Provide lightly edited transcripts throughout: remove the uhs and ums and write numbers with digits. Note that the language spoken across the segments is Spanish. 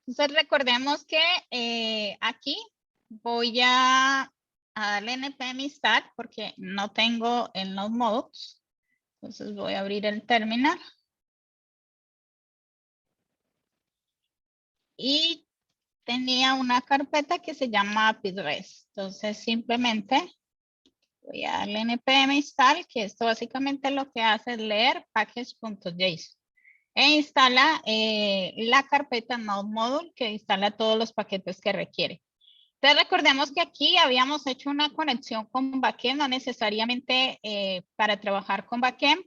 Entonces recordemos que aquí voy a darle npm install porque no tengo el node modules. Entonces voy a abrir el terminal. Y tenía una carpeta que se llama API-REST. Entonces simplemente voy a darle npm install, que esto básicamente lo que hace es leer package.json. E instala la carpeta node module que instala todos los paquetes que requiere. Entonces recordemos que aquí habíamos hecho una conexión con backend, no necesariamente para trabajar con backend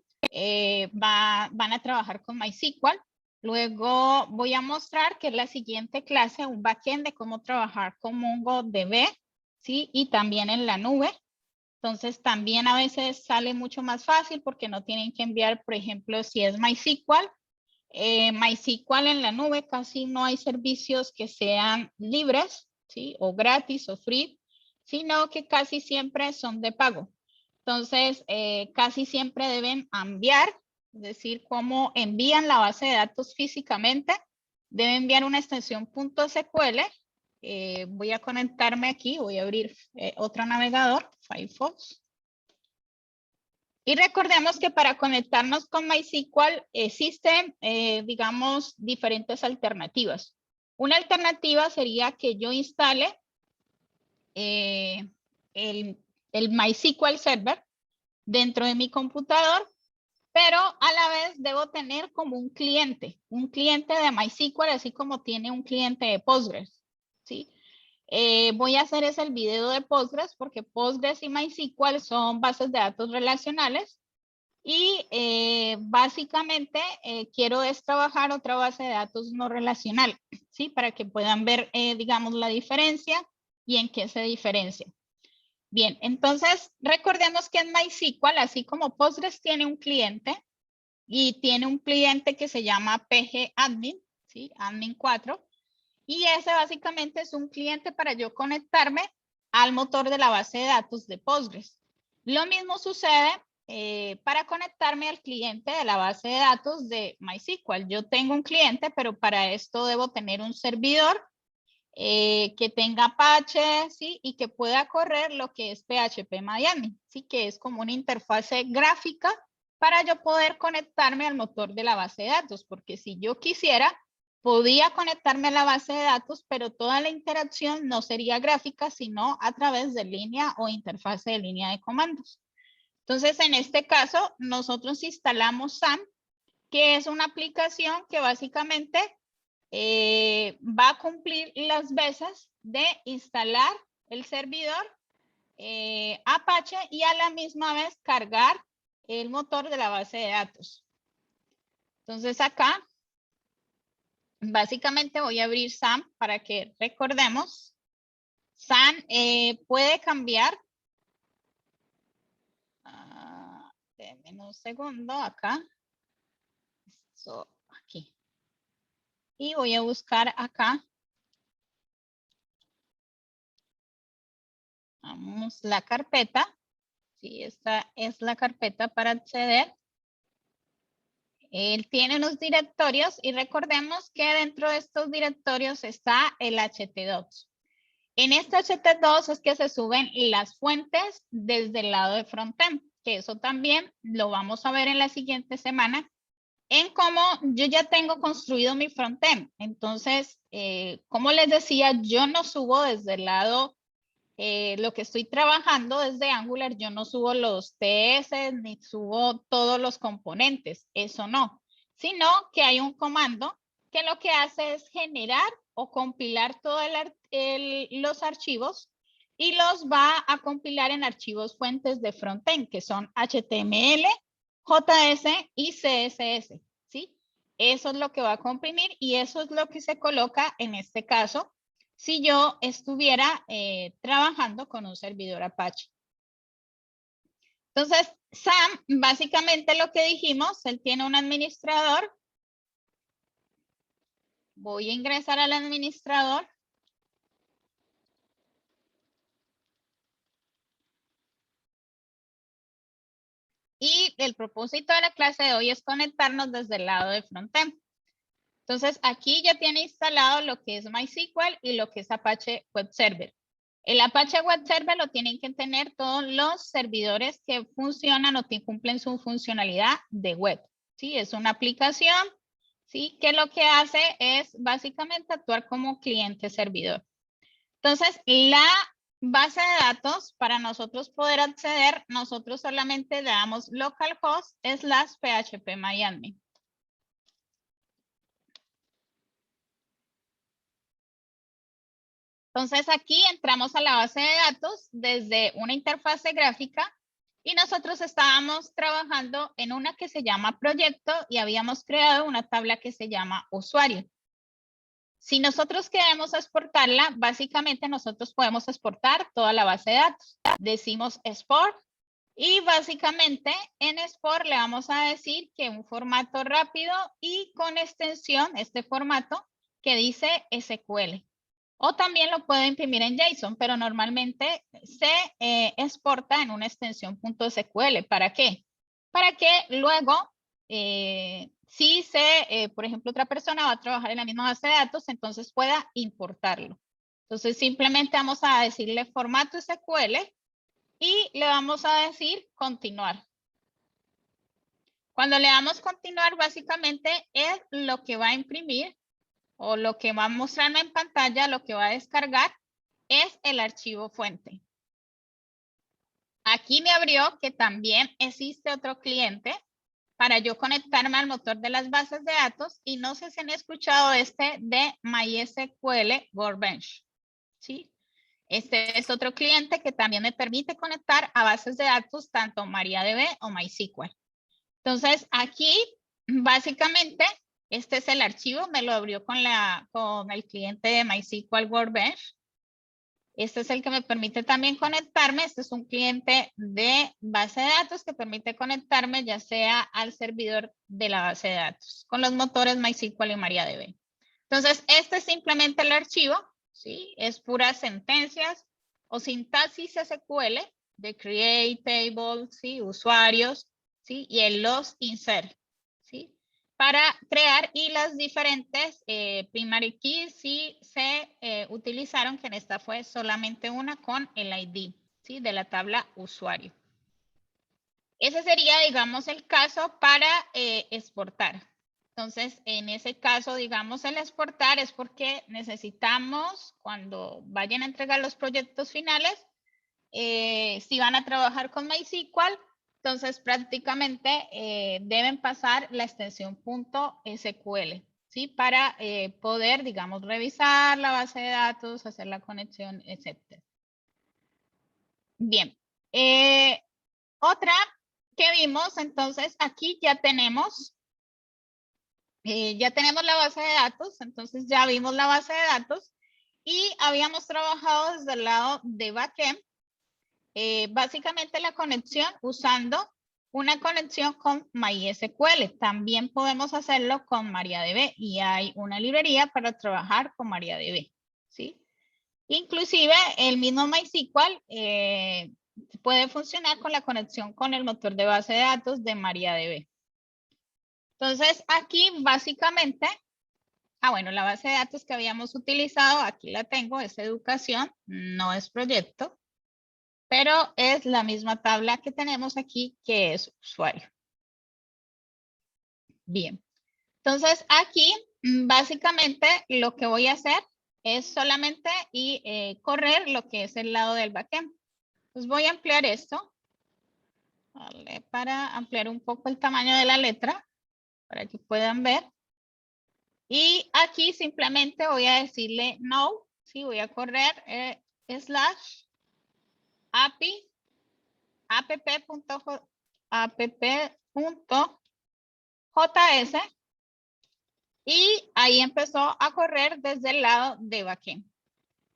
van a trabajar con MySQL. Luego voy a mostrar que es la siguiente clase, un backend de cómo trabajar con MongoDB, ¿sí? Y también en la nube. Entonces también a veces sale mucho más fácil porque no tienen que enviar, por ejemplo, si es MySQL, MySQL en la nube casi no hay servicios que sean libres, ¿sí? O gratis o free, sino que casi siempre son de pago. Entonces, casi siempre deben enviar, es decir, cómo envían la base de datos físicamente, deben enviar una extensión .sql. Voy a conectarme aquí, voy a abrir otro navegador, Firefox. Y recordemos que para conectarnos con MySQL existen, digamos, diferentes alternativas. Una alternativa sería que yo instale el MySQL Server dentro de mi computador, pero a la vez debo tener como un cliente de MySQL, así como tiene un cliente de Postgres, ¿sí? Voy a hacer ese el video de Postgres porque Postgres y MySQL son bases de datos relacionales y básicamente quiero es trabajar otra base de datos no relacional, ¿sí? Para que puedan ver, digamos, la diferencia y en qué se diferencia. Bien, entonces recordemos que en MySQL, así como Postgres tiene un cliente y tiene un cliente que se llama pgadmin, ¿sí? Admin 4, y ese básicamente es un cliente para yo conectarme al motor de la base de datos de Postgres. Lo mismo sucede para conectarme al cliente de la base de datos de MySQL. Yo tengo un cliente, pero para esto debo tener un servidor que tenga Apache, ¿sí? Y que pueda correr lo que es PHP-MyAdmin, ¿sí? Que es como una interfase gráfica para yo poder conectarme al motor de la base de datos, porque si yo quisiera, podía conectarme a la base de datos, pero toda la interacción no sería gráfica, sino a través de línea o interfase de línea de comandos. Entonces, en este caso, nosotros instalamos SAM, que es una aplicación que básicamente va a cumplir las veces de instalar el servidor Apache y a la misma vez cargar el motor de la base de datos. Entonces acá, básicamente voy a abrir SAM para que recordemos. SAM puede cambiar. Denme un segundo acá. Aquí. Y voy a buscar acá. Vamos, la carpeta. Sí, esta es la carpeta para acceder. Él tiene unos directorios y recordemos que dentro de estos directorios está el ht2. En este ht2 es que se suben las fuentes desde el lado de frontend, que eso también lo vamos a ver en la siguiente semana en cómo yo ya tengo construido mi frontend. Entonces, como les decía, yo no subo desde el lado lo que estoy trabajando desde Angular, yo no subo los TS ni subo todos los componentes, eso no, sino que hay un comando que lo que hace es generar o compilar todos los archivos y los va a compilar en archivos fuentes de frontend, que son HTML, JS y CSS, ¿sí? Eso es lo que va a comprimir y eso es lo que se coloca en este caso si yo estuviera trabajando con un servidor Apache. Entonces, Sam, básicamente lo que dijimos, él tiene un administrador. Voy a ingresar al administrador. Y el propósito de la clase de hoy es conectarnos desde el lado de frontend. Entonces, aquí ya tiene instalado lo que es MySQL y lo que es Apache Web Server. El Apache Web Server lo tienen que tener todos los servidores que funcionan o que cumplen su funcionalidad de web. ¿Sí? Es una aplicación, ¿sí? Que lo que hace es básicamente actuar como cliente servidor. Entonces, la base de datos, para nosotros poder acceder, nosotros solamente le damos localhost / phpMyAdmin. Entonces aquí entramos a la base de datos desde una interfase gráfica y nosotros estábamos trabajando en una que se llama proyecto y habíamos creado una tabla que se llama usuario. Si nosotros queremos exportarla, básicamente nosotros podemos exportar toda la base de datos. Decimos export y básicamente en export le vamos a decir que un formato rápido y con extensión, este formato que dice SQL. O también lo puedo imprimir en JSON, pero normalmente se exporta en una extensión .sql. ¿Para qué? Para que luego, si por ejemplo, otra persona va a trabajar en la misma base de datos, entonces pueda importarlo. Entonces, simplemente vamos a decirle formato SQL y le vamos a decir continuar. Cuando le damos continuar, básicamente es lo que va a imprimir o lo que va a mostrarme en pantalla, lo que va a descargar es el archivo fuente. Aquí me abrió que también existe otro cliente para yo conectarme al motor de las bases de datos y no sé si han escuchado este de MySQL Workbench. ¿Sí? Este es otro cliente que también me permite conectar a bases de datos tanto MariaDB o MySQL. Entonces aquí básicamente este es el archivo, me lo abrió con el cliente de MySQL Workbench. Este es el que me permite también conectarme. Este es un cliente de base de datos que permite conectarme ya sea al servidor de la base de datos con los motores MySQL y MariaDB. Entonces, este es simplemente el archivo, ¿sí? Es puras sentencias o sintaxis SQL de create table, ¿sí? Usuarios, ¿sí? Y el los insert, ¿sí? Para crear y las diferentes primary keys sí se utilizaron, que en esta fue solamente una con el ID, ¿sí? De la tabla usuario. Ese sería, digamos, el caso para exportar. Entonces, en ese caso, digamos, el exportar es porque necesitamos, cuando vayan a entregar los proyectos finales, si van a trabajar con MySQL, entonces prácticamente deben pasar la extensión .sql, ¿sí? Para poder, digamos, revisar la base de datos, hacer la conexión, etc. Bien. Otra que vimos, entonces aquí ya tenemos la base de datos, entonces ya vimos la base de datos y habíamos trabajado desde el lado de backend, básicamente la conexión usando una conexión con MySQL. También podemos hacerlo con MariaDB y hay una librería para trabajar con MariaDB, ¿sí? Inclusive el mismo MySQL puede funcionar con la conexión con el motor de base de datos de MariaDB. Entonces, aquí básicamente, bueno, la base de datos que habíamos utilizado, aquí la tengo, es educación, no es proyecto, pero es la misma tabla que tenemos aquí, que es usuario. Bien, entonces aquí básicamente lo que voy a hacer es solamente correr lo que es el lado del backend. Pues voy a ampliar esto, ¿vale? Para ampliar un poco el tamaño de la letra, para que puedan ver. Y aquí simplemente voy a decirle no, sí, voy a correr / API, app.js y ahí empezó a correr desde el lado de backend.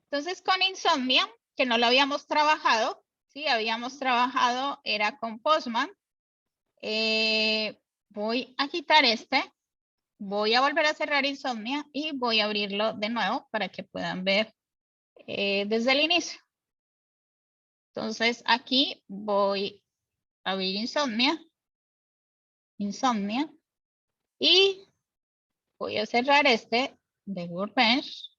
Entonces con Insomnia, que no lo habíamos trabajado, sí, habíamos trabajado, era con Postman. Voy a quitar este. Voy a volver a cerrar Insomnia y voy a abrirlo de nuevo para que puedan ver desde el inicio. Entonces aquí voy a abrir Insomnia y Voy a cerrar este de Workbench.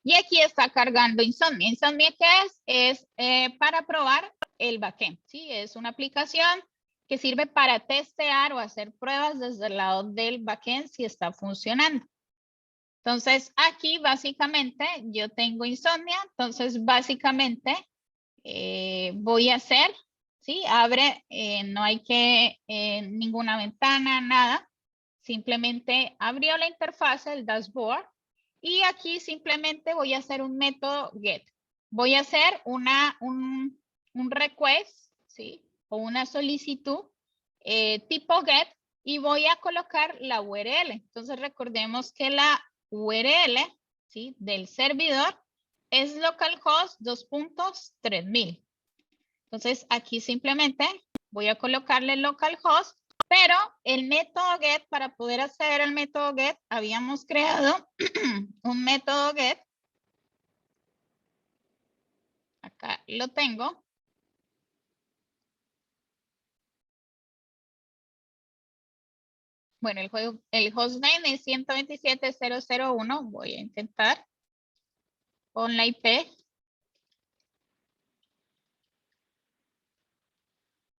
Y aquí está cargando Insomnia. ¿Insomnia qué es? Es para probar el backend. ¿Sí? Es una aplicación que sirve para testear o hacer pruebas desde el lado del backend si está funcionando. Entonces, aquí básicamente yo tengo Insomnia. Entonces, básicamente voy a hacer, ¿sí? Abre, no hay que ninguna ventana, nada. Simplemente abrió la interfaz, el dashboard. Y aquí simplemente voy a hacer un método get. Voy a hacer un request, ¿sí? O una solicitud tipo get y voy a colocar la URL. Entonces recordemos que la URL, ¿sí? Del servidor es localhost 2.3000. Entonces aquí simplemente voy a colocarle localhost, pero el método get, para poder acceder al método get, habíamos creado un método get. Acá lo tengo. Bueno, el hostname es 127.0.0.1. Voy a intentar con la IP.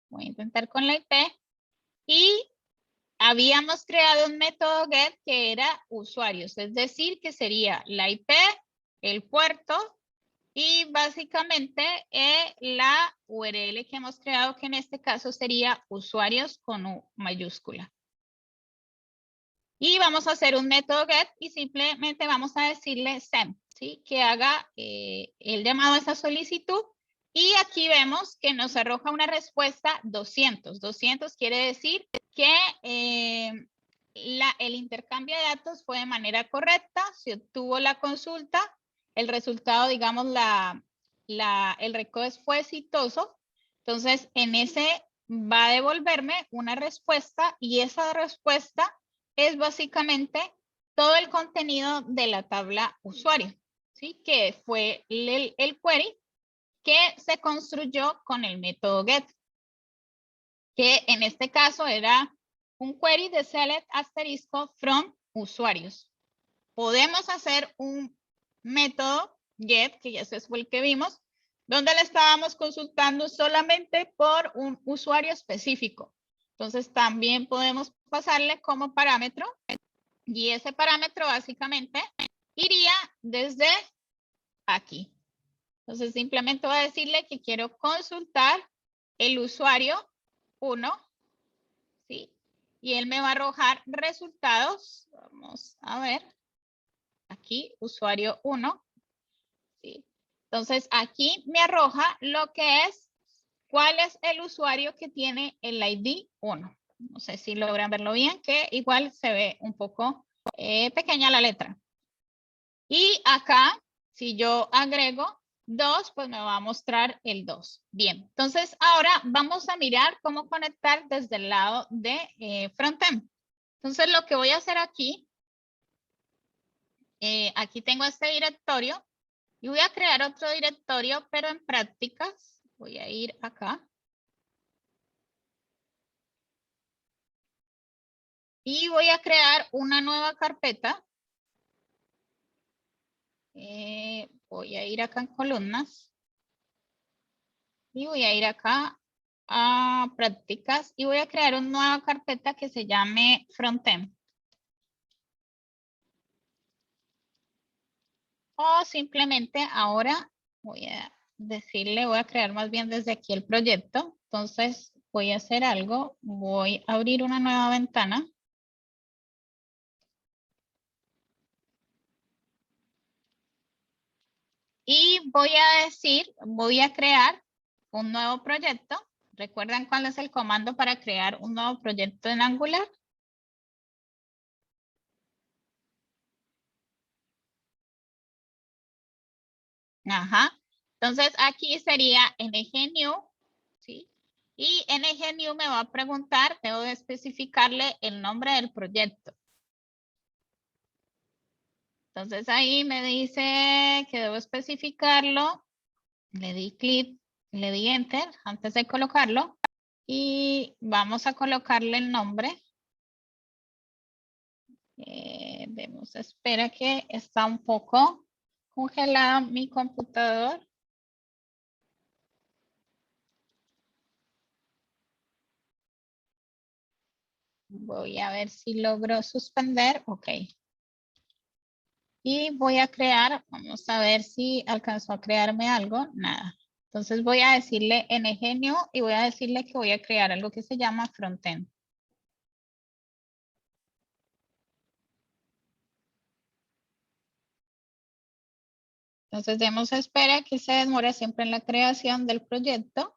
Voy a intentar con la IP. Y habíamos creado un método get que era usuarios, es decir, que sería la IP, el puerto y básicamente la URL que hemos creado, que en este caso sería usuarios con U mayúscula. Y vamos a hacer un método get y simplemente vamos a decirle send, ¿sí? Que haga el llamado a esa solicitud. Y aquí vemos que nos arroja una respuesta 200. 200 quiere decir que el intercambio de datos fue de manera correcta, se obtuvo la consulta, el resultado, digamos, el request fue exitoso. Entonces, en ese va a devolverme una respuesta y esa respuesta es básicamente todo el contenido de la tabla usuario, ¿sí? Que fue el query que se construyó con el método get, que en este caso era un query de select asterisco from usuarios. Podemos hacer un método get, que ya ese fue el que vimos, donde le estábamos consultando solamente por un usuario específico. Entonces también podemos pasarle como parámetro y ese parámetro básicamente iría desde aquí. Entonces simplemente voy a decirle que quiero consultar el usuario 1, ¿sí? Y él me va a arrojar resultados. Vamos a ver. Aquí, usuario 1, ¿sí? Entonces aquí me arroja lo que es, cuál es el usuario que tiene el ID 1. No sé si logran verlo bien, que igual se ve un poco pequeña la letra. Y acá, si yo agrego 2, pues me va a mostrar el 2. Bien, entonces ahora vamos a mirar cómo conectar desde el lado de frontend. Entonces lo que voy a hacer aquí, aquí tengo este directorio y voy a crear otro directorio, pero en prácticas. Voy a ir acá. Y voy a crear una nueva carpeta. Voy a ir acá en columnas. Y voy a ir acá a prácticas y voy a crear una nueva carpeta que se llame frontend. O simplemente ahora voy a decirle, voy a crear más bien desde aquí el proyecto. Entonces voy a hacer algo, voy a abrir una nueva ventana. Y voy a decir, voy a crear un nuevo proyecto. ¿Recuerdan cuál es el comando para crear un nuevo proyecto en Angular? Ajá. Entonces aquí sería ngnew, ¿sí? Y ngnew me va a preguntar, debo de especificarle el nombre del proyecto. Entonces ahí me dice que debo especificarlo. Le di clic, le di enter antes de colocarlo. Y vamos a colocarle el nombre. Vemos, espera que está un poco congelada mi computador. Voy a ver si logro suspender. Ok. Y voy a crear, vamos a ver si alcanzó a crearme algo. Nada. Entonces voy a decirle NGNew y voy a decirle que voy a crear algo que se llama frontend. Entonces demos espera que se demore siempre en la creación del proyecto.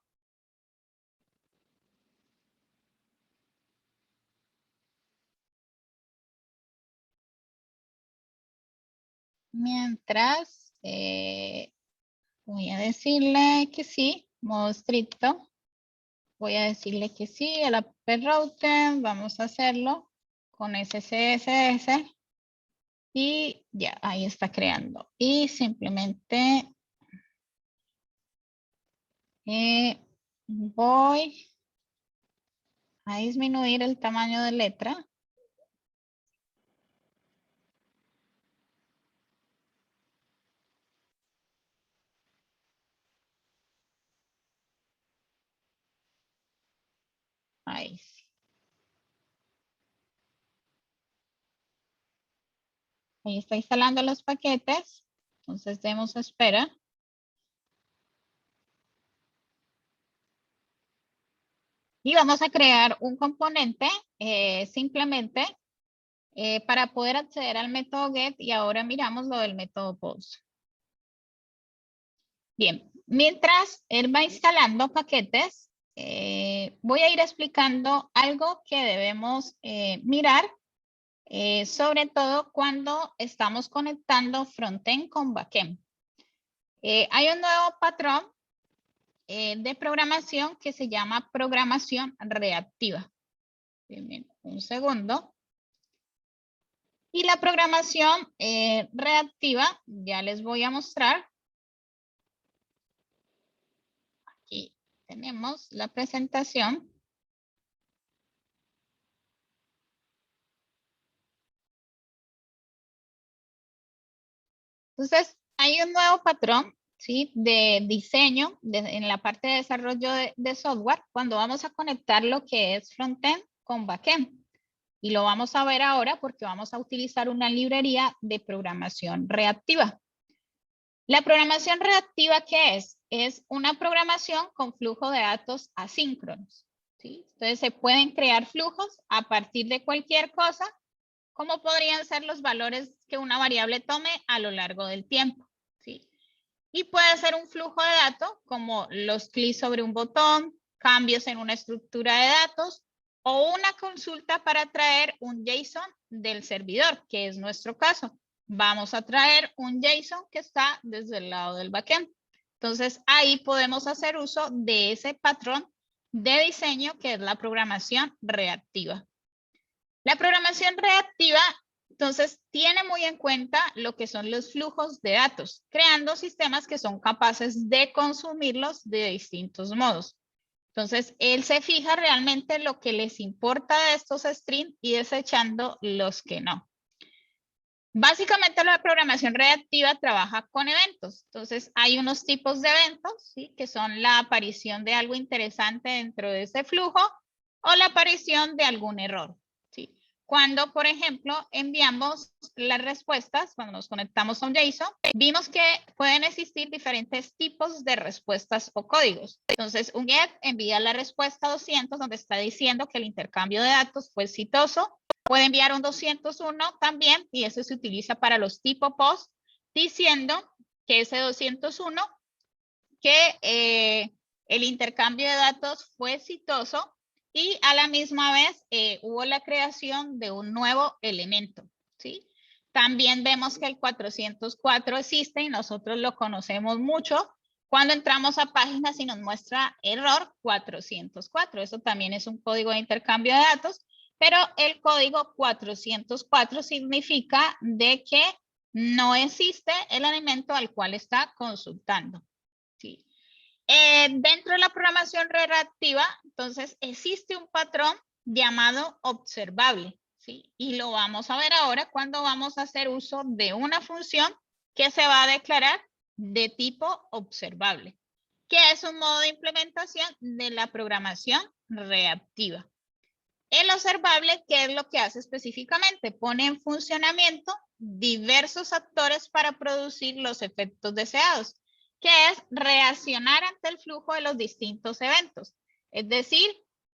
Mientras voy a decirle que sí, modo estricto. Voy a decirle que sí, el app router, vamos a hacerlo con SCSS. Y ya, ahí está creando. Y simplemente voy a disminuir el tamaño de letra. Ahí sí. Ahí está instalando los paquetes. Entonces demos espera. Y vamos a crear un componente simplemente para poder acceder al método get y ahora miramos lo del método post. Bien, mientras él va instalando paquetes, voy a ir explicando algo que debemos mirar, sobre todo cuando estamos conectando frontend con backend. Hay un nuevo patrón de programación que se llama programación reactiva. Bien, un segundo. Y la programación reactiva, ya les voy a mostrar. Aquí tenemos la presentación. Entonces, hay un nuevo patrón, ¿sí? De diseño en la parte de desarrollo de software cuando vamos a conectar lo que es frontend con backend. Y lo vamos a ver ahora porque vamos a utilizar una librería de programación reactiva. La programación reactiva, ¿qué es? Es una programación con flujo de datos asíncronos, ¿sí? Entonces se pueden crear flujos a partir de cualquier cosa, como podrían ser los valores que una variable tome a lo largo del tiempo, ¿sí? Y puede ser un flujo de datos como los clics sobre un botón, cambios en una estructura de datos o una consulta para traer un JSON del servidor, que es nuestro caso. Vamos a traer un JSON que está desde el lado del backend. Entonces, ahí podemos hacer uso de ese patrón de diseño que es la programación reactiva. La programación reactiva, entonces, tiene muy en cuenta lo que son los flujos de datos, creando sistemas que son capaces de consumirlos de distintos modos. Entonces, él se fija realmente lo que les importa de estos streams y desechando los que no. Básicamente la programación reactiva trabaja con eventos. Entonces, hay unos tipos de eventos, ¿sí? Que son la aparición de algo interesante dentro de ese flujo o la aparición de algún error, ¿sí? Cuando, por ejemplo, enviamos las respuestas, cuando nos conectamos a un JSON, vimos que pueden existir diferentes tipos de respuestas o códigos. Entonces, un GET envía la respuesta 200 donde está diciendo que el intercambio de datos fue exitoso. Puede enviar un 201 también y eso se utiliza para los tipo post diciendo que ese 201 que el intercambio de datos fue exitoso y a la misma vez hubo la creación de un nuevo elemento, ¿sí? También vemos que el 404 existe y nosotros lo conocemos mucho cuando entramos a páginas y nos muestra error 404. Eso también es un código de intercambio de datos, pero el código 404 significa de que no existe el elemento al cual está consultando. Sí. Dentro de la programación reactiva, entonces existe un patrón llamado observable, ¿sí? Y lo vamos a ver ahora cuando vamos a hacer uso de una función que se va a declarar de tipo observable, que es un modo de implementación de la programación reactiva. El observable, ¿qué es lo que hace específicamente? Pone en funcionamiento diversos actores para producir los efectos deseados, que es reaccionar ante el flujo de los distintos eventos. Es decir,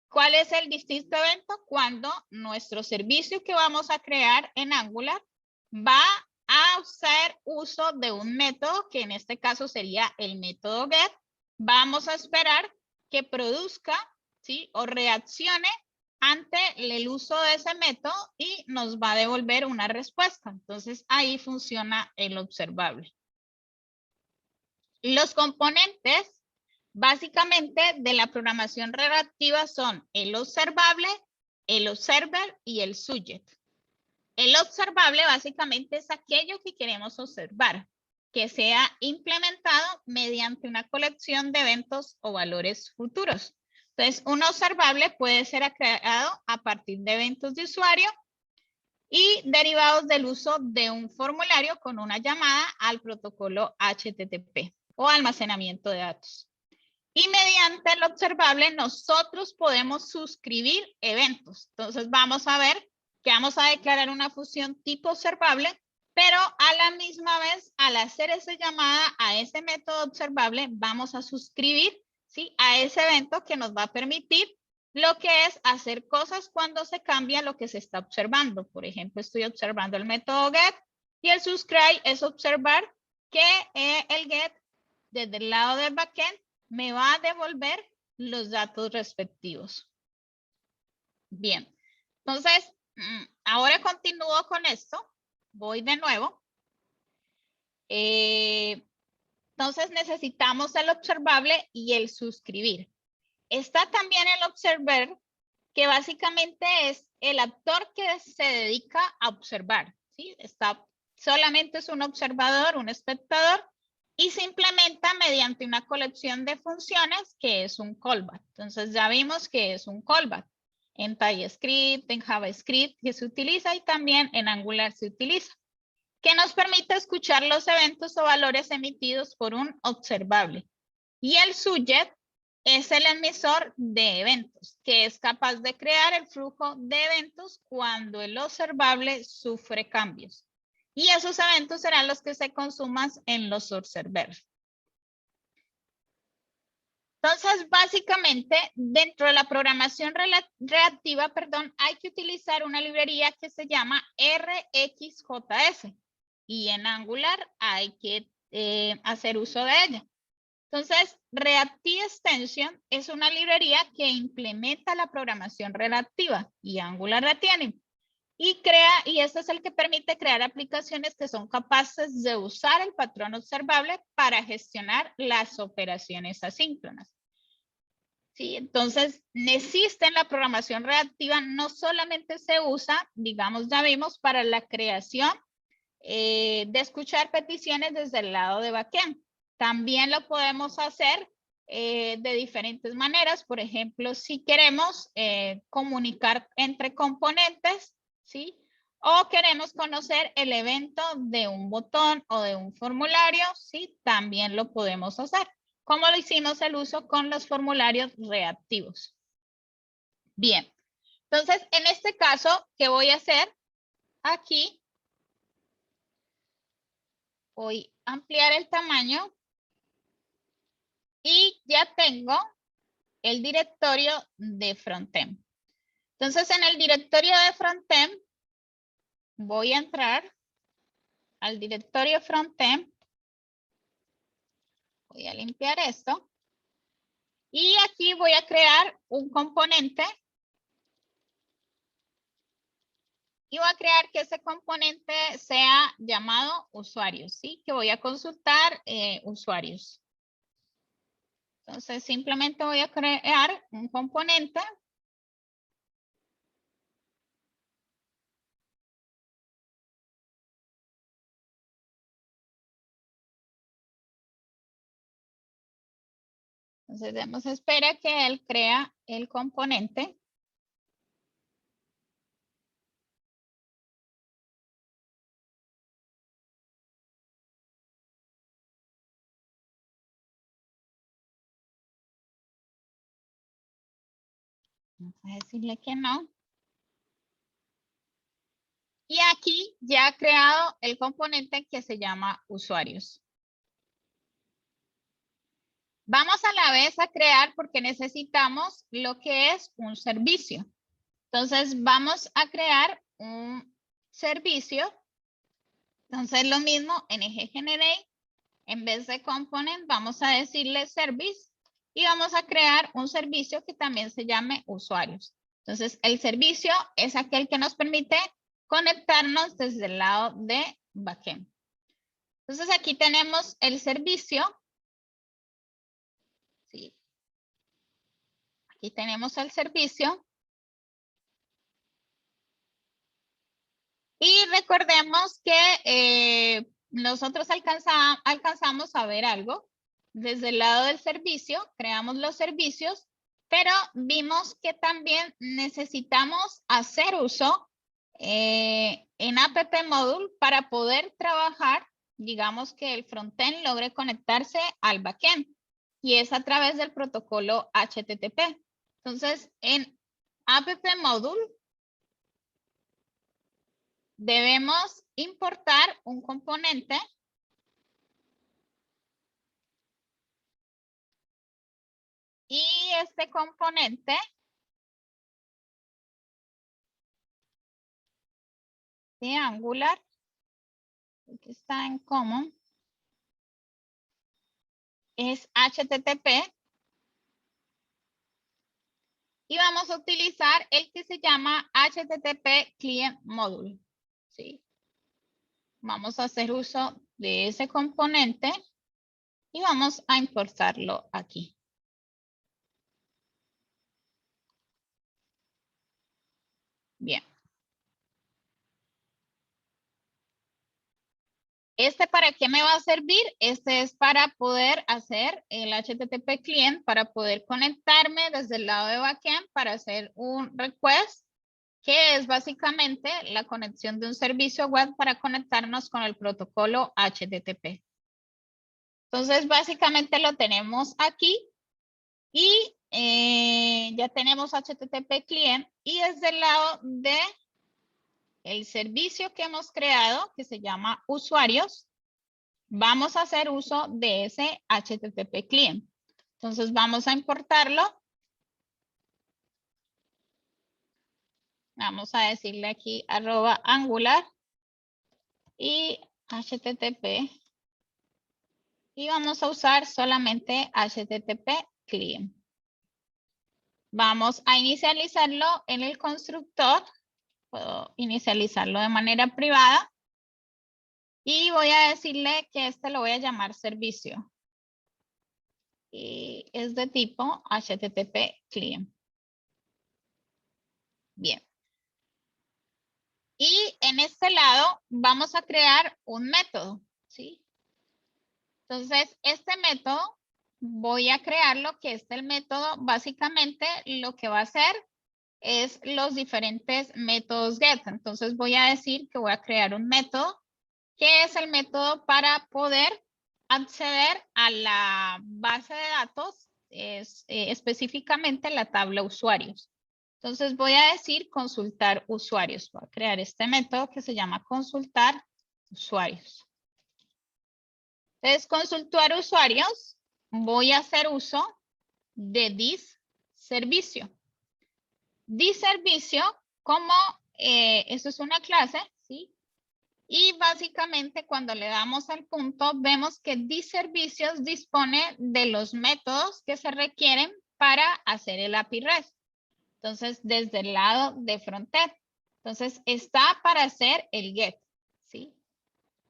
¿cuál es el distinto evento? Cuando nuestro servicio que vamos a crear en Angular va a hacer uso de un método, que en este caso sería el método get. Vamos a esperar que produzca, ¿sí? O reaccione ante el uso de ese método y nos va a devolver una respuesta. Entonces ahí funciona el observable. Los componentes básicamente de la programación reactiva son el observable, el observer y el subject. El observable básicamente es aquello que queremos observar, que sea implementado mediante una colección de eventos o valores futuros. Entonces, un observable puede ser creado a partir de eventos de usuario y derivados del uso de un formulario con una llamada al protocolo HTTP o almacenamiento de datos. Y mediante el observable nosotros podemos suscribir eventos. Entonces vamos a ver que vamos a declarar una función tipo observable, pero a la misma vez, al hacer esa llamada a ese método observable, vamos a suscribir, ¿sí?, a ese evento que nos va a permitir lo que es hacer cosas cuando se cambia lo que se está observando. Por ejemplo, estoy observando el método get y el subscribe es observar que el get desde el lado del backend me va a devolver los datos respectivos. Bien, entonces, ahora continúo con esto. Voy de nuevo. Entonces necesitamos el observable y el suscribir. Está también el observer, que básicamente es el actor que se dedica a observar, ¿sí? Solamente es un observador, un espectador, y se implementa mediante una colección de funciones que es un callback. Entonces ya vimos que es un callback en TypeScript, en JavaScript que se utiliza y también en Angular se utiliza, que nos permite escuchar los eventos o valores emitidos por un observable. Y el subject es el emisor de eventos, que es capaz de crear el flujo de eventos cuando el observable sufre cambios. Y esos eventos serán los que se consuman en los observers. Entonces, básicamente, dentro de la programación reactiva, hay que utilizar una librería que se llama RxJS. Y en Angular hay que hacer uso de ella. Entonces, Reactive Extension es una librería que implementa la programación reactiva y Angular la tiene. Y este es el que permite crear aplicaciones que son capaces de usar el patrón observable para gestionar las operaciones asíncronas. Sí, entonces, existe en la programación reactiva, no solamente se usa, digamos, ya vimos, para la creación de escuchar peticiones desde el lado de backend. También lo podemos hacer de diferentes maneras. Por ejemplo, si queremos comunicar entre componentes, ¿sí? O queremos conocer el evento de un botón o de un formulario, ¿sí? También lo podemos hacer, como lo hicimos el uso con los formularios reactivos. Bien, entonces en este caso, ¿qué voy a hacer? Aquí voy a ampliar el tamaño y ya tengo el directorio de frontend. Entonces en el directorio de frontend voy a entrar al directorio frontend. Voy a limpiar esto. Y aquí voy a crear un componente. Y voy a crear que ese componente sea llamado usuarios, ¿sí? Que voy a consultar usuarios. Entonces simplemente voy a crear un componente. Entonces demos espera que él crea el componente. Vamos a decirle que no. Y aquí ya ha creado el componente que se llama usuarios. Vamos a la vez a crear porque necesitamos lo que es un servicio. Entonces vamos a crear un servicio. Entonces lo mismo en ngGenerate, en vez de component vamos a decirle service y vamos a crear un servicio que también se llame usuarios. Entonces el servicio es aquel que nos permite conectarnos desde el lado de backend. Entonces aquí tenemos el servicio. Sí. Aquí tenemos el servicio. Y recordemos que nosotros alcanzamos a ver algo. Desde el lado del servicio, creamos los servicios, pero vimos que también necesitamos hacer uso en app module para poder trabajar, digamos que el frontend logre conectarse al backend y es a través del protocolo HTTP. Entonces, en app module debemos importar un componente y este componente de Angular, que está en common, es HTTP y vamos a utilizar el que se llama HTTP Client Module. ¿Sí? Vamos a hacer uso de ese componente y vamos a importarlo aquí. Bien. ¿Este para qué me va a servir? Este es para poder hacer el HTTP client, para poder conectarme desde el lado de backend para hacer un request, que es básicamente la conexión de un servicio web para conectarnos con el protocolo HTTP. Entonces, básicamente lo tenemos aquí y ya tenemos HTTP client y desde el lado de el servicio que hemos creado, que se llama usuarios, vamos a hacer uso de ese HTTP client. Entonces vamos a importarlo. Vamos a decirle aquí @angular y HTTP. Y vamos a usar solamente HTTP client. Vamos a inicializarlo en el constructor. Puedo inicializarlo de manera privada. Y voy a decirle que este lo voy a llamar servicio. Y es de tipo HTTP client. Bien. Y en este lado vamos a crear un método, ¿sí? Entonces, este método voy a crearlo, que es el método, básicamente lo que va a hacer es los diferentes métodos get. Entonces voy a decir que voy a crear un método, que es el método para poder acceder a la base de datos, específicamente la tabla usuarios. Entonces voy a decir consultar usuarios. Voy a crear este método que se llama consultar usuarios. Entonces, consultar usuarios, voy a hacer uso de this servicio. This servicio, como eso es una clase, ¿sí? Y básicamente cuando le damos al punto, vemos que this servicios dispone de los métodos que se requieren para hacer el API REST. Entonces, desde el lado de frontend. Entonces, está para hacer el get, ¿sí?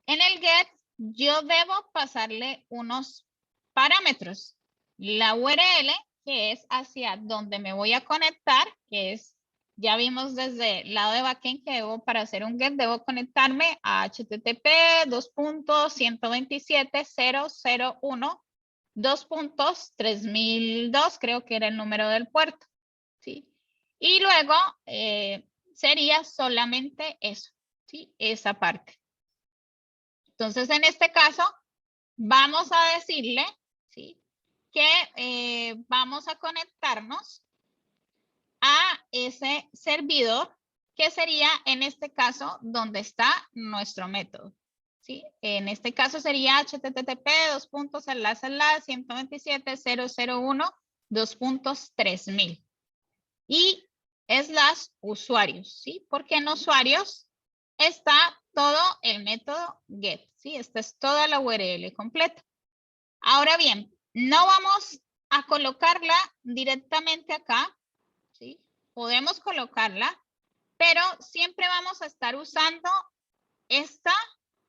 En el get, yo debo pasarle unos parámetros. La URL, que es hacia donde me voy a conectar, que es, ya vimos desde el lado de backend que debo, para hacer un get, debo conectarme a http://127.0.0.1 2.3002, creo que era el número del puerto, ¿sí? Y luego sería solamente eso, ¿sí? Esa parte. Entonces, en este caso, vamos a decirle, ¿sí? Que vamos a conectarnos a ese servidor, que sería en este caso donde está nuestro método, ¿sí? En este caso sería http://127.001.2.3000 y /usuarios, ¿sí? Porque en usuarios está todo el método get, ¿sí? Esta es toda la URL completa. Ahora bien, no vamos a colocarla directamente acá, ¿sí? Podemos colocarla, pero siempre vamos a estar usando esta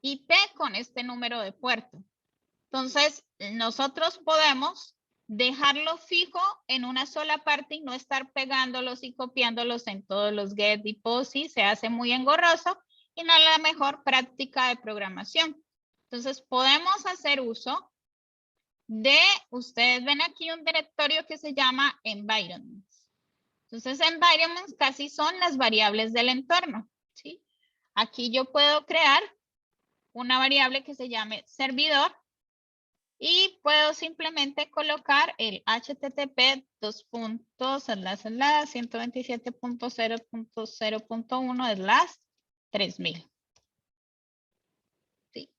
IP con este número de puerto. Entonces, nosotros podemos dejarlo fijo en una sola parte y no estar pegándolos y copiándolos en todos los get y post, y se hace muy engorroso y no es la mejor práctica de programación. Entonces, podemos hacer uso de, ustedes ven aquí un directorio que se llama environments. Entonces, environments casi son las variables del entorno, ¿sí? Aquí yo puedo crear una variable que se llame servidor y puedo simplemente colocar el http://127.0.0.1/3000. ¿Sí?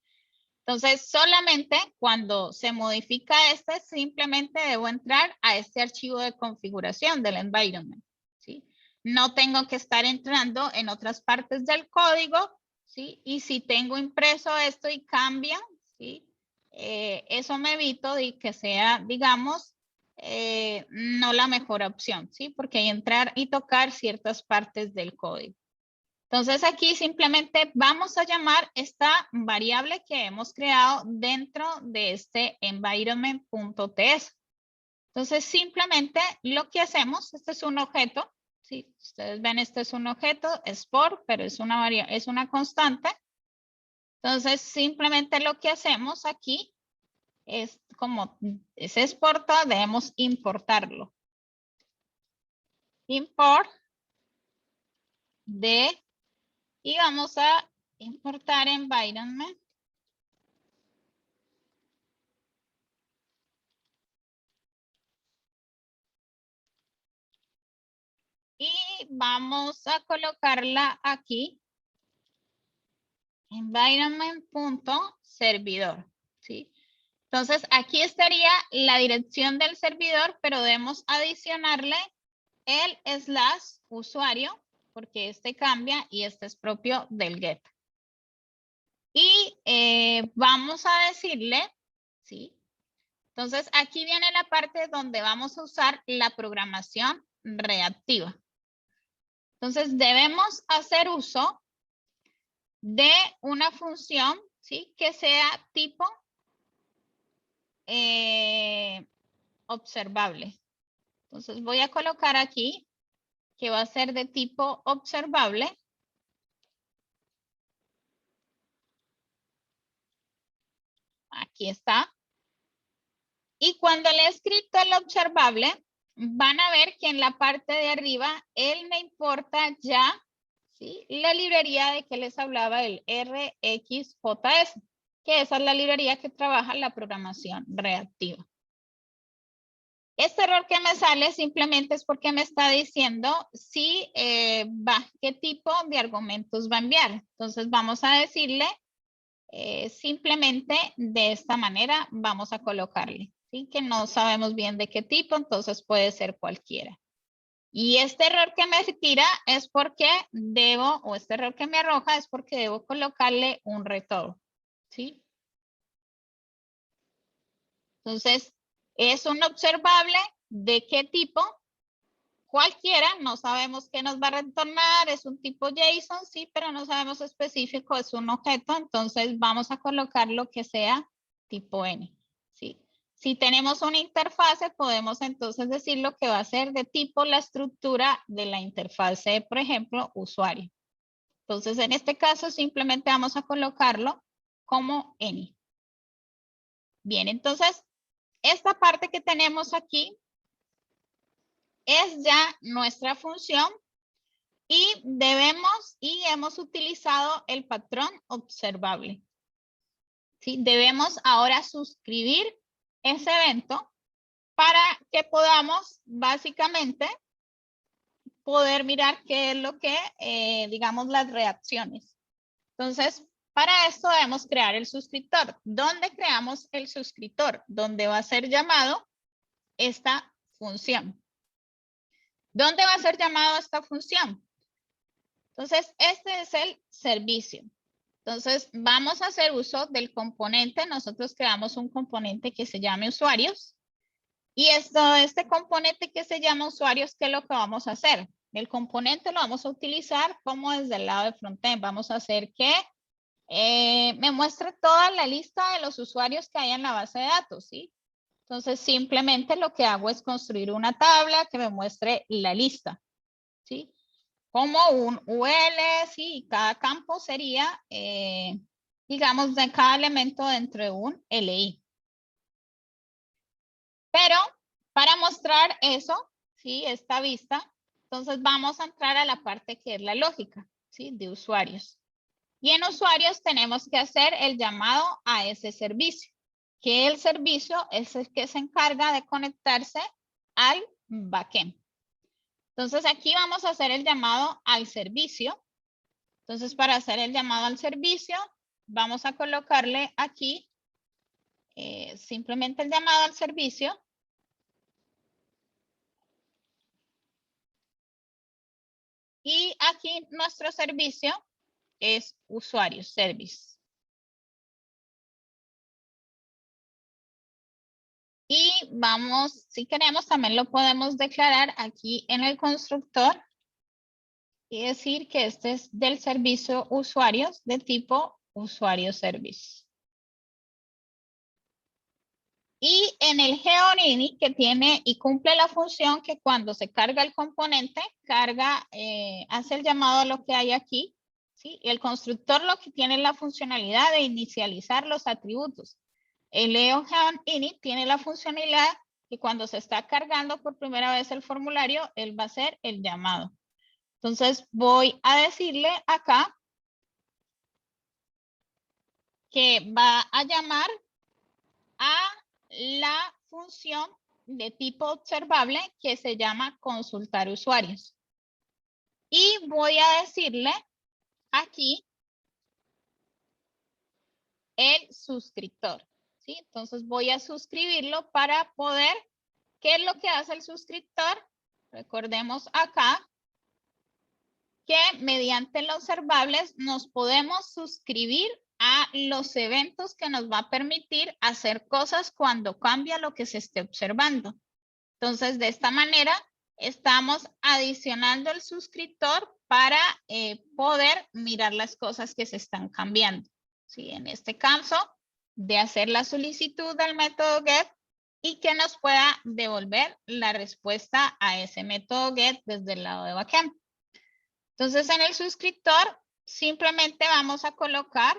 Entonces, solamente cuando se modifica este, simplemente debo entrar a este archivo de configuración del environment, ¿sí? No tengo que estar entrando en otras partes del código, ¿sí? Y si tengo impreso esto y cambia, ¿sí? Eso me evito de que sea, digamos, no la mejor opción, ¿sí? Porque hay que entrar y tocar ciertas partes del código. Entonces aquí simplemente vamos a llamar esta variable que hemos creado dentro de este environment.ts. Entonces simplemente lo que hacemos, este es un objeto, ¿sí? Ustedes ven, este es un objeto, export, pero es una constante. Entonces simplemente lo que hacemos aquí es como se exporta, debemos importarlo. Import de, y vamos a importar environment. Y vamos a colocarla aquí, environment.servidor, ¿sí? Entonces, aquí estaría la dirección del servidor, pero debemos adicionarle el /usuario, porque este cambia y este es propio del get. Y vamos a decirle, ¿sí? Entonces, aquí viene la parte donde vamos a usar la programación reactiva. Entonces, debemos hacer uso de una función, ¿sí? Que sea tipo observable. Entonces voy a colocar aquí que va a ser de tipo observable. Aquí está. Y cuando le he escrito el observable, van a ver que en la parte de arriba, él me importa ya, ¿sí? La librería de que les hablaba, el RxJS, que esa es la librería que trabaja la programación reactiva. Este error que me sale simplemente es porque me está diciendo si qué tipo de argumentos va a enviar. Entonces vamos a decirle simplemente de esta manera vamos a colocarle, ¿sí? Que no sabemos bien de qué tipo, entonces puede ser cualquiera. Y este error que me tira es porque debo, o este error que me arroja es porque debo colocarle un retorno, ¿sí? Entonces, es un observable de qué tipo, cualquiera, no sabemos qué nos va a retornar, es un tipo JSON, sí, pero no sabemos específico, es un objeto, entonces vamos a colocar lo que sea tipo N, ¿sí? Si tenemos una interfase, podemos entonces decir lo que va a ser de tipo la estructura de la interfase, por ejemplo, usuario. Entonces, en este caso, simplemente vamos a colocarlo como N. Bien, entonces, esta parte que tenemos aquí es ya nuestra función y hemos utilizado el patrón observable. ¿Sí? Debemos ahora suscribir ese evento para que podamos básicamente poder mirar qué es lo que, digamos, las reacciones. Entonces, para esto debemos crear el suscriptor. ¿Dónde creamos el suscriptor? Donde va a ser llamado esta función. ¿Dónde va a ser llamado esta función? Entonces, este es el servicio. Entonces, vamos a hacer uso del componente. Nosotros creamos un componente que se llame usuarios. Y este componente que se llama usuarios, ¿qué es lo que vamos a hacer? El componente lo vamos a utilizar como desde el lado de frontend. Vamos a hacer que me muestre toda la lista de los usuarios que hay en la base de datos, ¿sí? Entonces, simplemente lo que hago es construir una tabla que me muestre la lista, ¿sí? Como un UL, ¿sí? Cada campo sería, digamos, de cada elemento dentro de un LI. Pero para mostrar eso, ¿sí? Esta vista, entonces vamos a entrar a la parte que es la lógica, ¿sí? De usuarios. Y en usuarios tenemos que hacer el llamado a ese servicio, que el servicio es el que se encarga de conectarse al backend. Entonces aquí vamos a hacer el llamado al servicio. Entonces para hacer el llamado al servicio, vamos a colocarle aquí simplemente el llamado al servicio. Y aquí nuestro servicio es usuario, service. Y vamos, si queremos, también lo podemos declarar aquí en el constructor y decir que este es del servicio usuarios de tipo usuario service. Y en el geoINI que tiene y cumple la función que cuando se carga el componente, hace el llamado a lo que hay aquí, ¿sí? Y el constructor lo que tiene es la funcionalidad de inicializar los atributos. El geoINI tiene la funcionalidad que cuando se está cargando por primera vez el formulario, él va a hacer el llamado. Entonces voy a decirle acá que va a llamar a la función de tipo observable que se llama consultar usuarios. Y voy a decirle aquí el suscriptor, ¿sí? Entonces voy a suscribirlo para poder, ¿qué es lo que hace el suscriptor? Recordemos acá que mediante los observables nos podemos suscribir a los eventos que nos va a permitir hacer cosas cuando cambia lo que se esté observando. Entonces, de esta manera, estamos adicionando el suscriptor para poder mirar las cosas que se están cambiando. ¿Sí? En este caso, de hacer la solicitud del método GET y que nos pueda devolver la respuesta a ese método GET desde el lado de backend. Entonces, en el suscriptor, simplemente vamos a colocar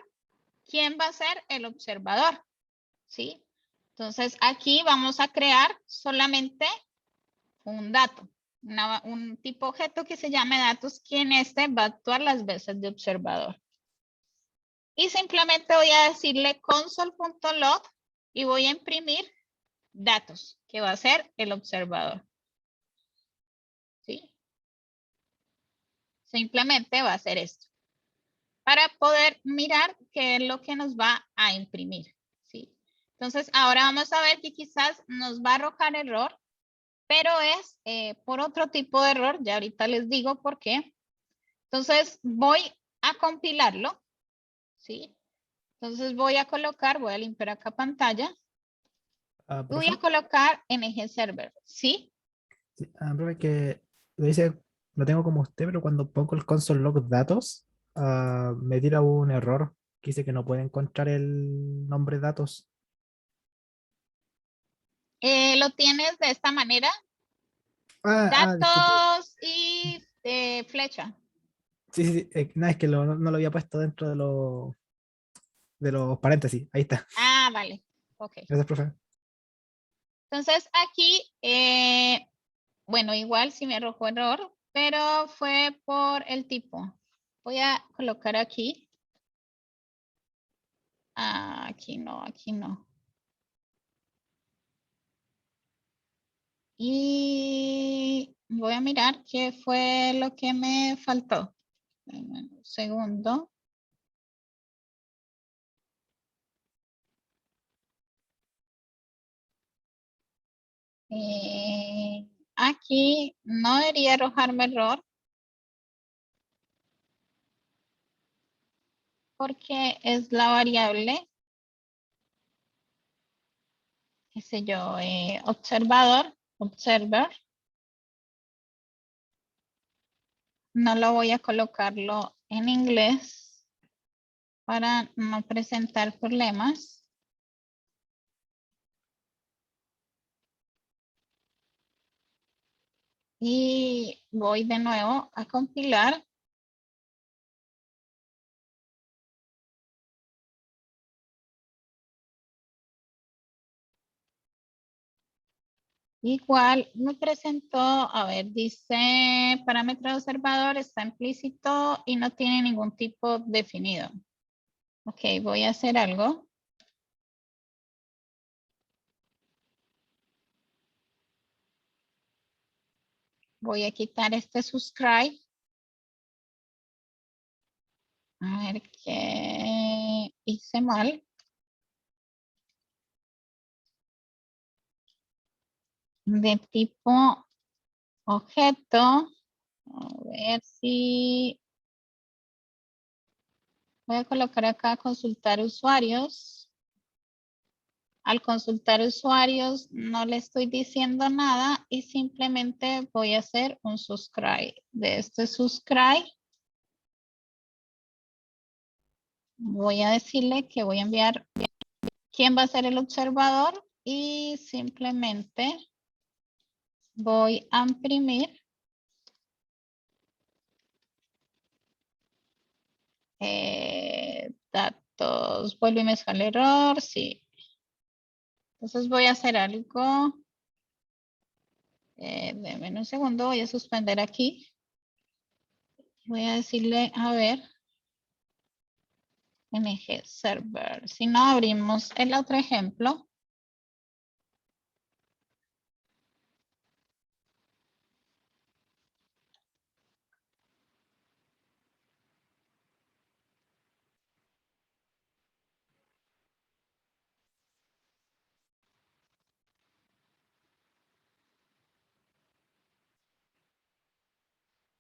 quién va a ser el observador. ¿Sí? Entonces, aquí vamos a crear solamente un dato, un tipo objeto que se llame datos, que en este va a actuar las veces de observador. Y simplemente voy a decirle console.log y voy a imprimir datos, que va a ser el observador. ¿Sí? Simplemente va a ser esto. Para poder mirar qué es lo que nos va a imprimir. ¿Sí? Entonces, ahora vamos a ver que quizás nos va a arrojar error, pero es por otro tipo de error. Ya ahorita les digo por qué. Entonces, voy a compilarlo. ¿Sí? Entonces, voy a limpiar acá pantalla. Voy a Profe, colocar NG Server. ¿Sí? sí, profe, que lo dice, lo tengo como usted, pero cuando pongo el console log datos, me tira un error que dice que no puede encontrar el nombre datos. Lo tienes de esta manera. Disculpe. Datos y flecha. Sí, sí, sí, no, es que no lo había puesto dentro de los paréntesis. Ahí está. Ah, vale. Ok. Gracias, profe. Entonces aquí, bueno, igual si me arrojó error, pero fue por el tipo. Voy a colocar aquí. Ah, aquí no, aquí no. Y voy a mirar qué fue lo que me faltó. Un segundo. Aquí no debería arrojarme error porque es la variable, qué sé yo, observador, observer. No lo voy a colocarlo en inglés para no presentar problemas. Y voy de nuevo a compilar. Igual me presentó, a ver, dice parámetro observador está implícito y no tiene ningún tipo definido. Ok, voy a hacer algo. Voy a quitar este subscribe. A ver qué hice mal. De tipo objeto. A ver si voy a colocar acá consultar usuarios. Al consultar usuarios no le estoy diciendo nada y simplemente voy a hacer un subscribe. De este subscribe voy a decirle que voy a enviar quién va a ser el observador y simplemente voy a imprimir datos. Vuelve y me sale error, sí. Entonces voy a hacer algo. Denme un segundo, voy a suspender aquí. Voy a decirle, a ver, MG server. Si no abrimos el otro ejemplo.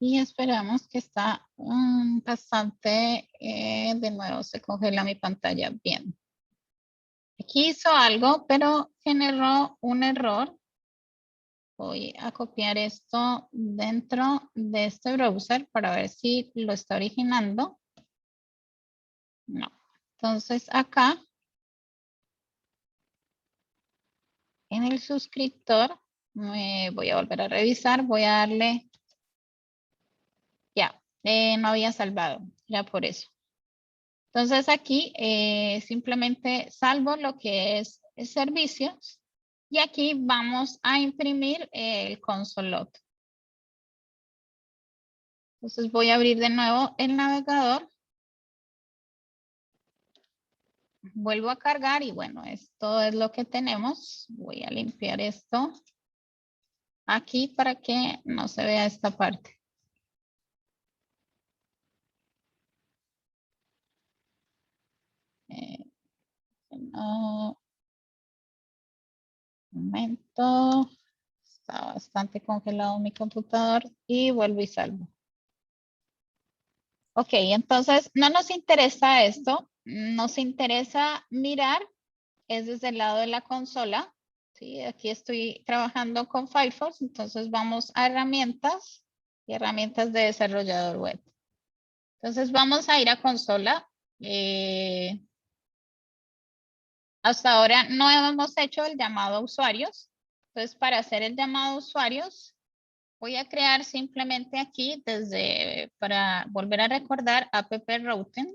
Y esperamos que está bastante, de nuevo se congela mi pantalla bien. Aquí hizo algo, pero generó un error. Voy a copiar esto dentro de este browser para ver si lo está originando. No. Entonces acá, en el suscriptor, me voy a volver a revisar. Voy a darle, ya, no había salvado, ya por eso. Entonces aquí simplemente salvo lo que es servicios y aquí vamos a imprimir el console log. Entonces voy a abrir de nuevo el navegador. Vuelvo a cargar y bueno, esto es lo que tenemos. Voy a limpiar esto aquí para que no se vea esta parte. No, un momento. Está bastante congelado mi computador y vuelvo y salvo. Ok, entonces no nos interesa esto. Nos interesa mirar, es desde el lado de la consola. ¿Sí? Aquí estoy trabajando con Firefox, entonces vamos a herramientas y herramientas de desarrollador web. Entonces vamos a ir a consola. Hasta ahora no hemos hecho el llamado a usuarios. Entonces para hacer el llamado a usuarios, voy a crear simplemente aquí para volver a recordar app routing.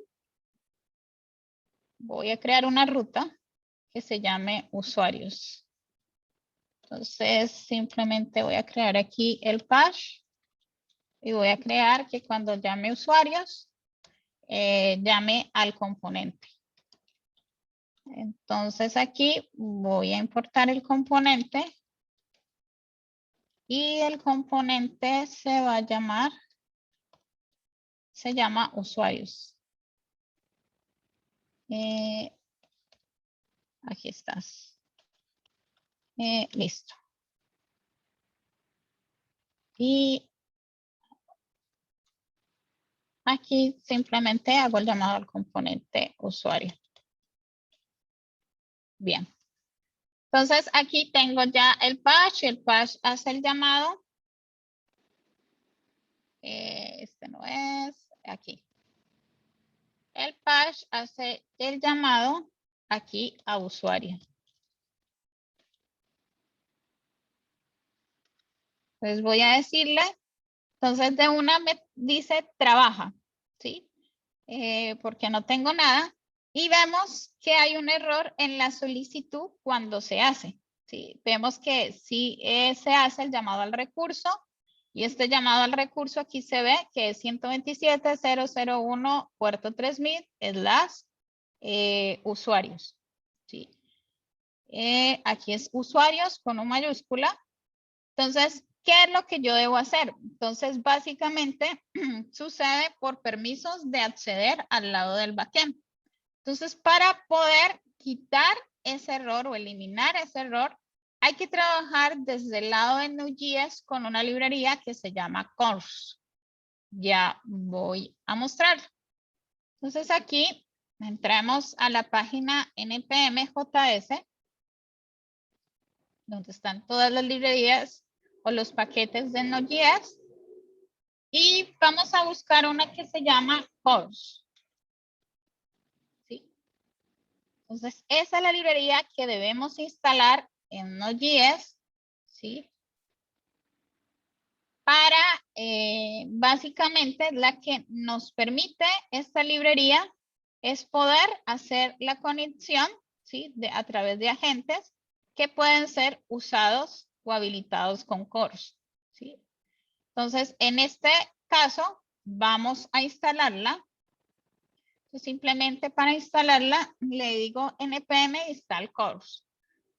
Voy a crear una ruta que se llame usuarios. Entonces, simplemente voy a crear aquí el page y voy a crear que cuando llame usuarios, llame al componente. Entonces aquí voy a importar el componente y el componente se va a llamar, se llama usuarios. Aquí estás. Listo. Y aquí simplemente hago el llamado al componente usuario. Bien. Entonces aquí tengo ya el page hace el llamado. Este no es, aquí. El page hace el llamado aquí a usuario. Entonces voy a decirle, entonces de una me dice trabaja, ¿sí? Porque no tengo nada. Y vemos que hay un error en la solicitud cuando se hace. ¿Sí? Vemos que sí se hace el llamado al recurso y este llamado al recurso aquí se ve que es 127.001 puerto 3000 usuarios. ¿Sí? Aquí es usuarios con U mayúscula. Entonces, ¿qué es lo que yo debo hacer? Entonces, básicamente sucede por permisos de acceder al lado del backend. Entonces, para poder quitar ese error o eliminar ese error, hay que trabajar desde el lado de Node.js con una librería que se llama Course. Ya voy a mostrar. Entonces, aquí entramos a la página npm.js, donde están todas las librerías o los paquetes de Node.js. Y vamos a buscar una que se llama Course. ¿Sí? Entonces, esa es la librería que debemos instalar en Node.js, ¿sí? Para, básicamente, la que nos permite esta librería es poder hacer la conexión, ¿sí? A través de agentes que pueden ser usados o habilitados con Course, ¿sí? Entonces, en este caso, vamos a instalarla. Simplemente para instalarla, le digo npm install Course.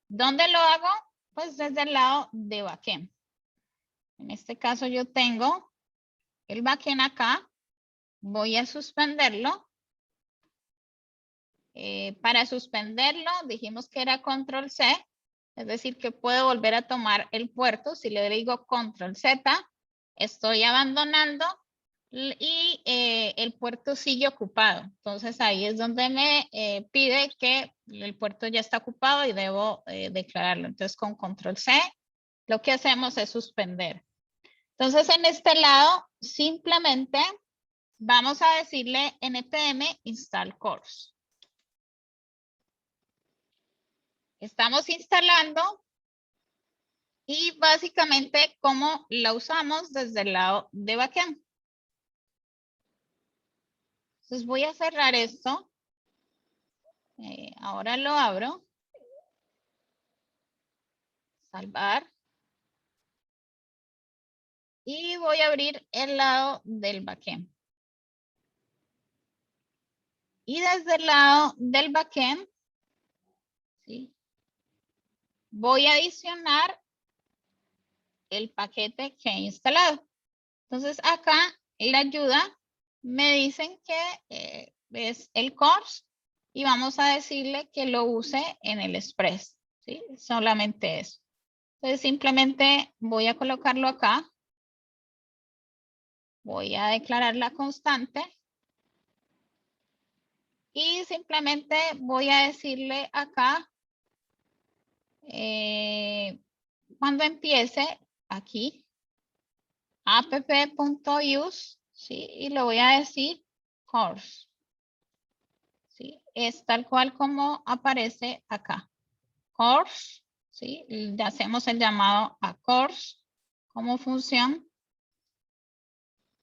¿Dónde lo hago? Pues desde el lado de backend. En este caso yo tengo el backend acá. Voy a suspenderlo. Para suspenderlo, dijimos que era control C. Es decir, que puedo volver a tomar el puerto. Si le digo control Z, estoy abandonando y el puerto sigue ocupado. Entonces ahí es donde me pide que el puerto ya está ocupado y debo declararlo. Entonces con control C lo que hacemos es suspender. Entonces en este lado simplemente vamos a decirle npm install course. Estamos instalando y básicamente cómo la usamos desde el lado de backend. Entonces voy a cerrar esto. Ahora lo abro. Salvar. Y voy a abrir el lado del backend. Y desde el lado del backend, ¿sí? Voy a adicionar el paquete que he instalado. Entonces acá en la ayuda me dicen que es el course y vamos a decirle que lo use en el express, ¿sí? Solamente eso. Entonces simplemente voy a colocarlo acá. Voy a declarar la constante. Y simplemente voy a decirle acá, cuando empiece aquí, app.use, ¿sí? Y le voy a decir course, ¿sí? Es tal cual como aparece acá. Course, ¿sí? Le hacemos el llamado a course como función,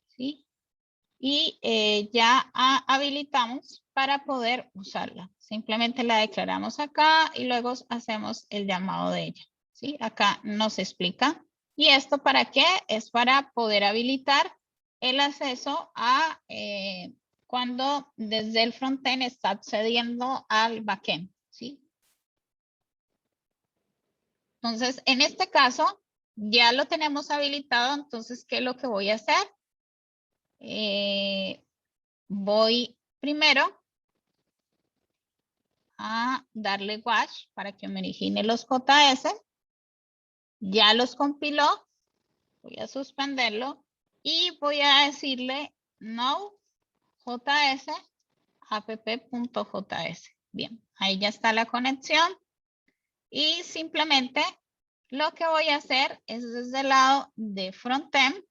¿sí? Y ya habilitamos para poder usarla. Simplemente la declaramos acá y luego hacemos el llamado de ella. ¿sí? Acá nos explica. ¿Y esto para qué? Es para poder habilitar el acceso a cuando desde el frontend está accediendo al backend, ¿sí? Entonces, en este caso, ya lo tenemos habilitado. Entonces, ¿qué es lo que voy a hacer? Voy primero a darle watch para que me origine los JS. Ya los compiló. Voy a suspenderlo y voy a decirle no js app.js. Bien, ahí ya está la conexión y simplemente lo que voy a hacer es desde el lado de frontend,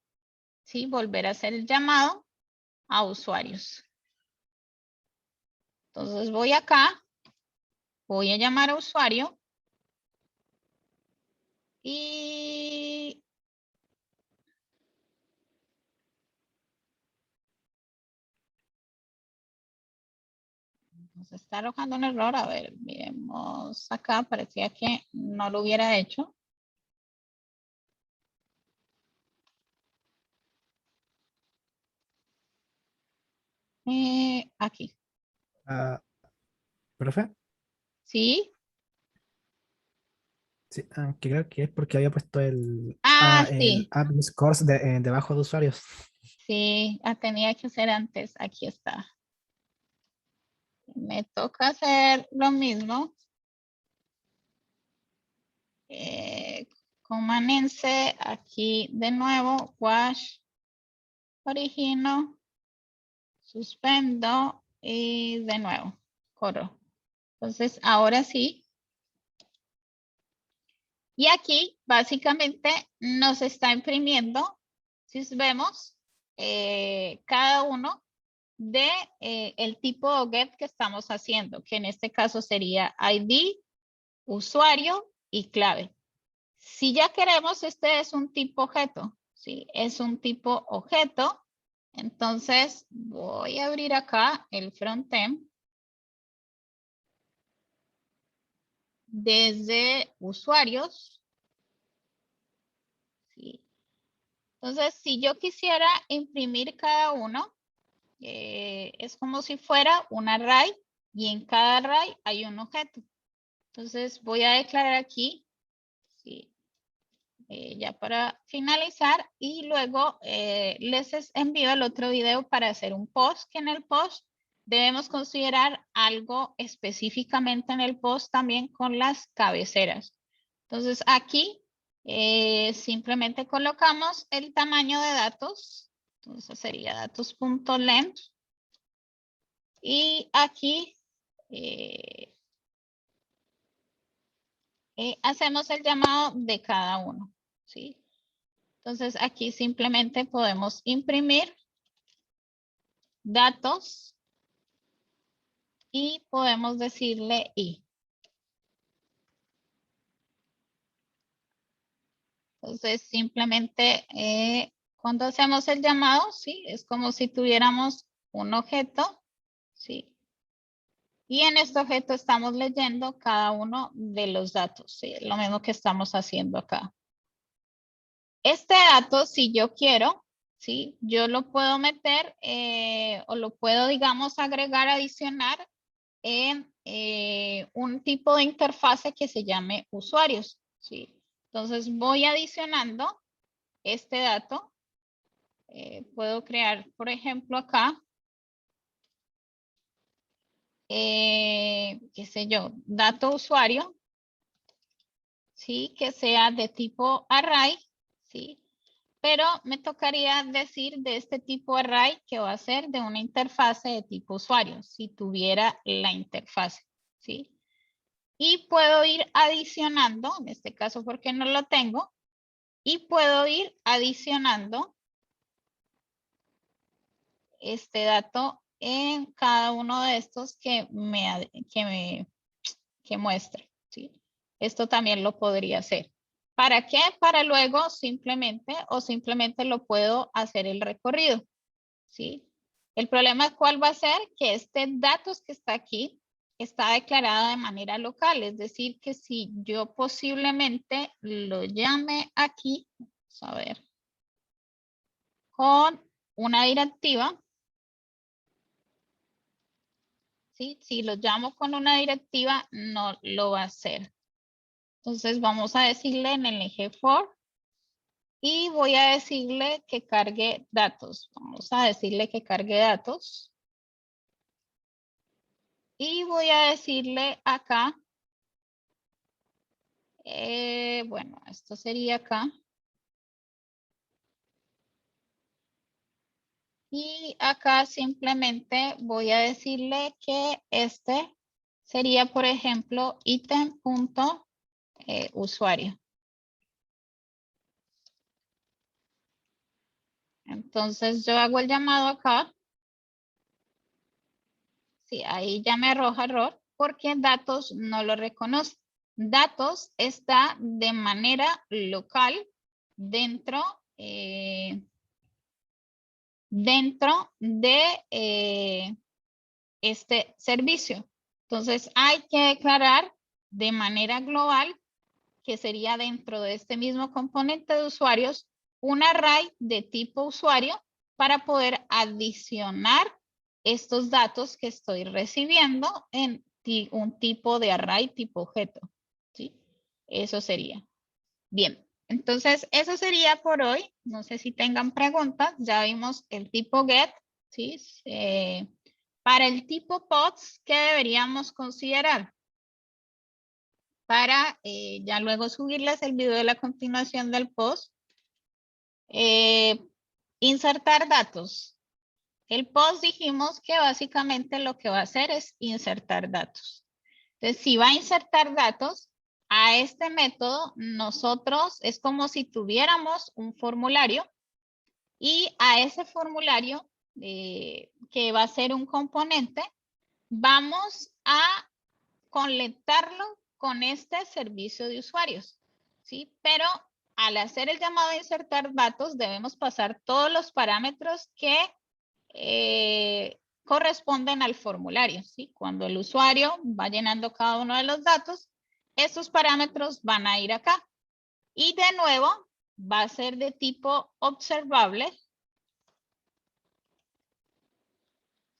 ¿sí? Volver a hacer el llamado a usuarios. Entonces voy acá, voy a llamar a usuario y nos está arrojando un error. A ver, miremos acá, parecía que no lo hubiera hecho. Aquí. ¿Profe? ¿Sí? Sí, que creo que es porque había puesto el Sí. app scores debajo de usuarios. Sí, tenía que ser antes. Aquí está. Me toca hacer lo mismo. Comanense aquí de nuevo. Wash. Origino. Suspendo. Y de nuevo. Corro. Entonces, ahora sí. Y aquí, básicamente, nos está imprimiendo. Si vemos, cada uno de el tipo de get que estamos haciendo, que en este caso sería ID, usuario y clave. Si ya queremos, este es un tipo objeto, ¿sí? Es un tipo objeto. Entonces voy a abrir acá el frontend. Desde usuarios, ¿sí? Entonces, si yo quisiera imprimir cada uno, es como si fuera un array y en cada array hay un objeto. Entonces voy a declarar aquí, ¿sí? Ya para finalizar y luego les envío el otro video para hacer un post, que en el post debemos considerar algo específicamente en el post también con las cabeceras. Entonces aquí simplemente colocamos el tamaño de datos. Entonces sería datos.length y aquí hacemos el llamado de cada uno, ¿sí? Entonces aquí simplemente podemos imprimir datos y podemos decirle y. Entonces simplemente cuando hacemos el llamado, ¿sí? Es como si tuviéramos un objeto, ¿sí? Y en este objeto estamos leyendo cada uno de los datos, ¿sí? Lo mismo que estamos haciendo acá. Este dato, si yo quiero, ¿sí? Yo lo puedo meter o lo puedo, digamos, agregar, adicionar en un tipo de interfase que se llame usuarios, ¿sí? Entonces voy adicionando este dato. Puedo crear, por ejemplo, acá, qué sé yo, dato usuario, ¿sí? Que sea de tipo array, ¿sí? Pero me tocaría decir de este tipo array que va a ser de una interfase de tipo usuario, si tuviera la interfase, ¿sí? Y puedo ir adicionando, en este caso porque no lo tengo, y puedo ir adicionando este dato en cada uno de estos que muestre, ¿sí? Esto también lo podría hacer. ¿Para qué? Para luego simplemente lo puedo hacer el recorrido, ¿sí? El problema cuál va a ser que este datos que está aquí, está declarada de manera local, es decir, que si yo posiblemente lo llame aquí, vamos a ver, con una directiva, ¿sí? Si lo llamo con una directiva, no lo va a hacer. Entonces vamos a decirle en el eje for y voy a decirle que cargue datos. Vamos a decirle que cargue datos. Y voy a decirle acá, bueno, esto sería acá. Y acá simplemente voy a decirle que este sería, por ejemplo, ítem.usuario. Entonces yo hago el llamado acá. Sí, ahí ya me arroja error porque datos no lo reconoce. Datos está de manera local dentro, dentro de este servicio. Entonces hay que declarar de manera global, que sería dentro de este mismo componente de usuarios, un array de tipo usuario para poder adicionar estos datos que estoy recibiendo en un tipo de array tipo objeto. ¿Sí? Eso sería. Bien, entonces eso sería por hoy. No sé si tengan preguntas. Ya vimos el tipo get. ¿Sí? Para el tipo pods, ¿qué deberíamos considerar? Para ya luego subirles el video de la continuación del post. Insertar datos. El post dijimos que básicamente lo que va a hacer es insertar datos. Entonces, si va a insertar datos, a este método nosotros es como si tuviéramos un formulario y a ese formulario que va a ser un componente, vamos a conectarlo con este servicio de usuarios, ¿sí? Pero al hacer el llamado a insertar datos, debemos pasar todos los parámetros que corresponden al formulario, ¿sí? Cuando el usuario va llenando cada uno de los datos, estos parámetros van a ir acá. Y de nuevo, va a ser de tipo observable.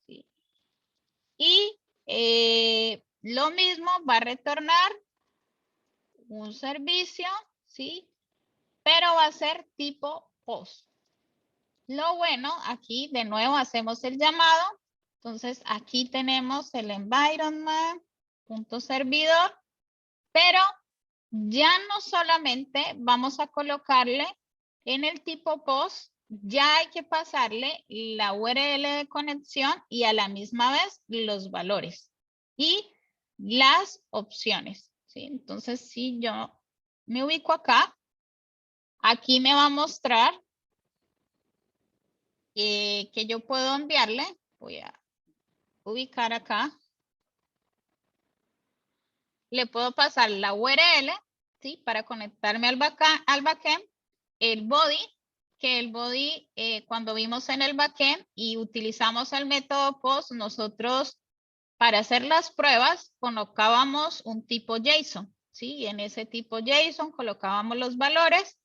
¿Sí? Y lo mismo va a retornar un servicio, ¿sí? Pero va a ser tipo post. Lo bueno, aquí de nuevo hacemos el llamado. Entonces aquí tenemos el environment.servidor, pero ya no solamente vamos a colocarle en el tipo post, ya hay que pasarle la URL de conexión y a la misma vez los valores y las opciones, ¿sí? Entonces, si yo me ubico acá, aquí me va a mostrar que yo puedo enviarle. Voy a ubicar acá. Le puedo pasar la URL, ¿sí? Para conectarme al backend, el body, que el body, cuando vimos en el backend y utilizamos el método post, nosotros para hacer las pruebas colocábamos un tipo JSON, ¿sí? Y en ese tipo JSON colocábamos los valores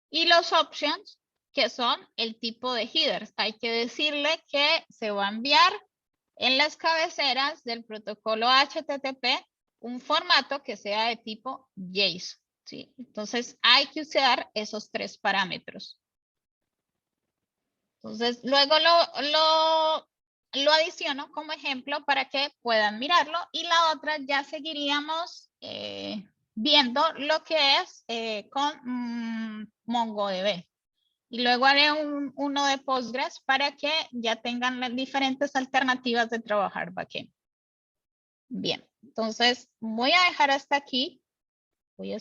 y los options, que son el tipo de headers. Hay que decirle que se va a enviar en las cabeceras del protocolo HTTP un formato que sea de tipo JSON, ¿sí? Entonces hay que usar esos tres parámetros. Entonces luego lo adiciono como ejemplo para que puedan mirarlo y la otra ya seguiríamos viendo lo que es con MongoDB. Y luego haré uno de Postgres para que ya tengan las diferentes alternativas de trabajar backend. Bien, entonces voy a dejar hasta aquí. Voy a